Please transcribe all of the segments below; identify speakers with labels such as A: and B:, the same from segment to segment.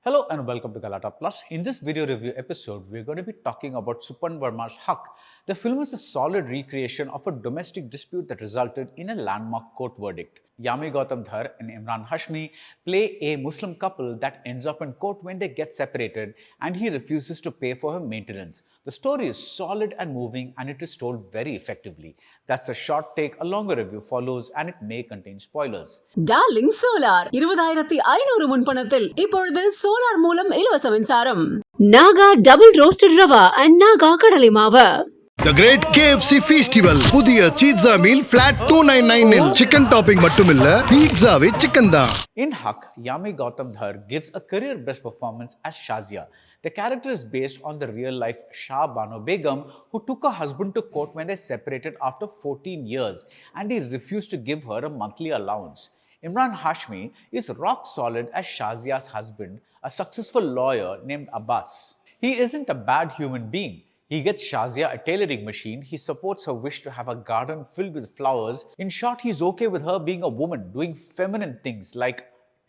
A: Hello and welcome to Galatta Plus. In this video review episode, we're going to be talking about Suparn Varma's HAQ. The film is a solid recreation of a domestic dispute that resulted in a landmark court verdict. Yami Gautam Dhar and Emraan Hashmi play a Muslim couple that ends up in court when they get separated and he refuses to pay for her maintenance. The story is solid and moving and it is told very effectively. That's a short take. A longer review follows and it may contain spoilers.
B: Darling Solar 20500 முன்பணத்தில் இப்பொழுது solar மூலம் இலவச மின்சாரம். Naga double roasted rava and Naga கடலை மாவு.
C: The Great KFC Festival. புதிய pizza meal flat 299 இல் chicken topping மட்டுமில்ல pizzaவே chicken தான்.
A: In HAQ, Yami Gautam Dhar gives a career best performance as Shazia. The character is based on the real life Shah Bano Begum who took her husband to court when they separated after 14 years and he refused to give her a monthly allowance. Emraan Hashmi is rock solid as Shazia's husband, a successful lawyer named Abbas. He isn't a bad human being. He gets Shazia a tailoring machine, he supports her wish to have a garden filled with flowers. In short, he's okay with her being a woman, doing feminine things like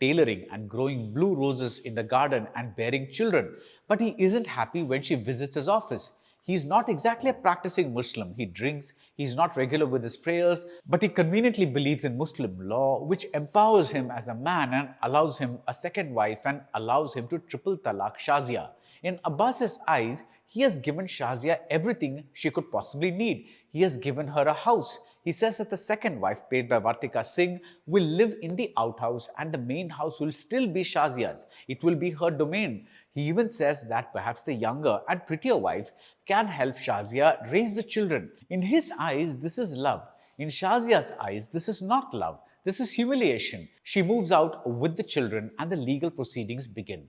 A: tailoring and growing blue roses in the garden and bearing children. But he isn't happy when she visits his office. He's not exactly a practicing Muslim. He drinks, he's not regular with his prayers, but he conveniently believes in Muslim law, which empowers him as a man and allows him a second wife and allows him to triple talaq Shazia. In Abbas's eyes, he has given Shazia everything she could possibly need. He has given her a house. He says that the second wife, played by Vartika Singh, will live in the outhouse and the main house will still be Shazia's. It will be her domain. He even says that perhaps the younger and prettier wife can help Shazia raise the children. In his eyes, this is love. In Shazia's eyes, this is not love. This is humiliation. She moves out with the children and the legal proceedings begin.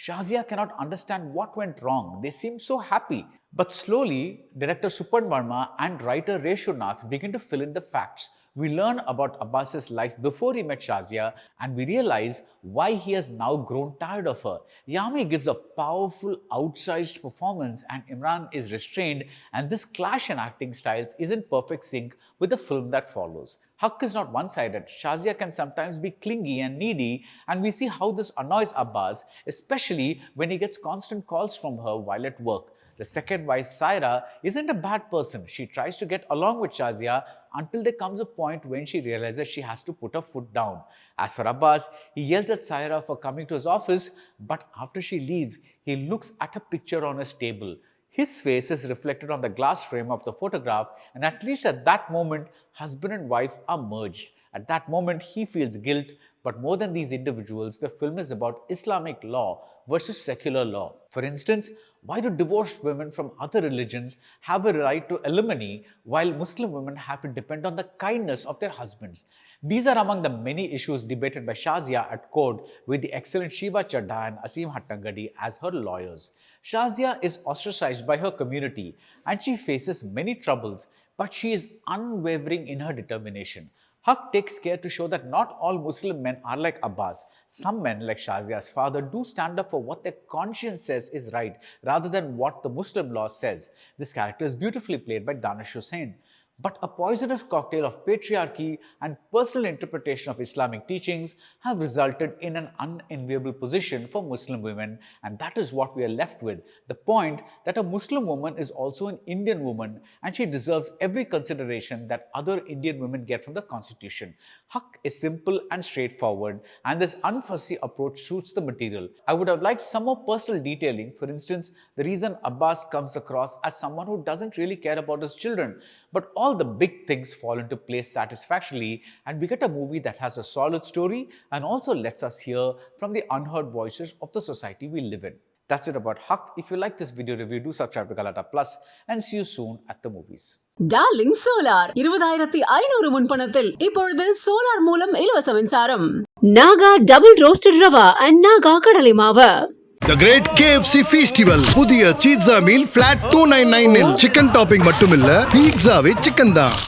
A: Shazia cannot understand what went wrong. They seem so happy. But slowly, director Suparn Varma and writer Reshunath begin to fill in the facts. We learn about Abbas's life before he met Shazia and we realize why he has now grown tired of her. Yami gives a powerful, outsized performance and Emraan is restrained, and this clash in acting styles is in perfect sync with the film that follows. HAQ is not one-sided. Shazia can sometimes be clingy and needy, and we see how this annoys Abbas, especially when he gets constant calls from her while at work. The second wife, Saira, isn't a bad person. She tries to get along with Shazia until there comes a point when she realizes she has to put her foot down. As for Abbas, he yells at Saira for coming to his office, but after she leaves, he looks at a picture on his table. His face is reflected on the glass frame of the photograph, and at least at that moment, husband and wife are merged. At that moment, he feels guilt, but more than these individuals, the film is about Islamic law versus secular law. For instance, why do divorced women from other religions have a right to alimony while Muslim women have to depend on the kindness of their husbands? These are among the many issues debated by Shazia at court with the excellent Shiva Chadha and Asim Hattangadi as her lawyers. Shazia is ostracized by her community and she faces many troubles, but she is unwavering in her determination. HAQ takes care to show that not all Muslim men are like Abbas. Some men, like Shazia's father, do stand up for what their conscience says is right rather than what the Muslim law says. This character is beautifully played by Danish Hussain. But a poisonous cocktail of patriarchy and personal interpretation of Islamic teachings have resulted in an unenviable position for Muslim women, and that is what we are left with. The point that a Muslim woman is also an Indian woman and she deserves every consideration that other Indian women get from the constitution. HAQ is simple and straightforward, and this unfussy approach suits the material. I would have liked some more personal detailing. For instance, the reason Abbas comes across as someone who doesn't really care about his children. But all the big things fall into place satisfactorily and we get a movie that has a solid story and also lets us hear from the unheard voices of the society we live in. That's it about HAQ. If you like this video review, do subscribe to Galatta Plus and see you soon at the movies.
B: Darling Solar 20500 முன்பணத்தில் இப்பொழுது solar மூலம் இலவச மின்சாரம். Naga double roasted rava and Naga கடலை மாவு.
C: The Great KFC Festival. புதிய pizza meal flat 299 இல் chicken topping மட்டுமில்ல pizzaவே chicken தான்.